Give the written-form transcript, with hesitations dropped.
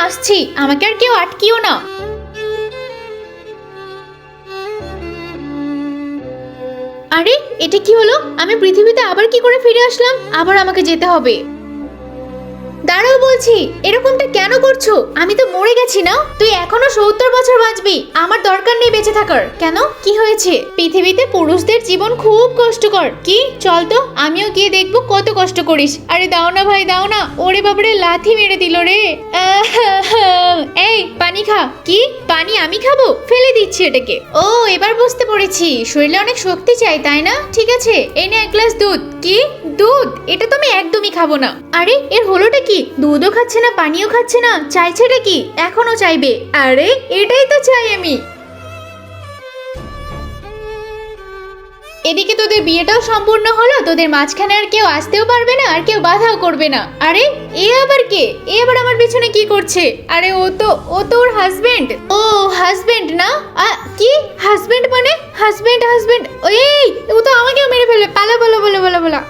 আসছি, আমাকে আর কেউ আটকিও না। আরে এটা কি হলো? আমি পৃথিবীতে আবার কি করে ফিরে আসলাম? আবার আমাকে যেতে হবে। দাঁড়াও বলছি, এরকমটা কেন করছো? আমি তো মরে গেছি না? তুই এখনো 70 বছর বাঁচবি, আমার দরকার নেই বেঁচে থাকার। কেন, কি হয়েছে? পৃথিবীতে পুরুষদের জীবন খুব কষ্টকর। কি, চল তো আমিও গিয়ে দেখবো কত কষ্ট করিস। আরে দাও না ভাই, দাও না। ওরে বাবারে, লাথি মেরে দিল রে। এই পানি খা। কি পানি আমি খাবো? ফেলে দিচ্ছি এটাকে। ও, এবার বুঝতে পেরেছি, শরীরে অনেক শক্তি চাই তাই না? ঠিক আছে, এই নে এক গ্লাস দুধ। কি দুধ? এটা তো আমি একদমই খাবো না। আরে এর হলোটা কি? দুধও খাচ্ছে না, পানিও খাচ্ছে না, চাইছেটা কি? এখনো চাইবে। আরে এটাই তো চাই আমি। এদিকে তোদের বিয়েটাও সম্পূর্ণ হলো, তোদের মাঝখানে আর কেউ আসতেও পারবে না, আর কেউ বাধাও করবে না। আরে এ আবার কে? এ আবার আমার পিছনে কি করছে? আরে ও তো ওর হাজবেন্ড। ও হাজবেন্ড না? কি হাজবেন্ড মানে? হাজবেন্ড? এই ও তো আমাকেও মেরে ফেলবে। পালা পালা পালা পালা পালা।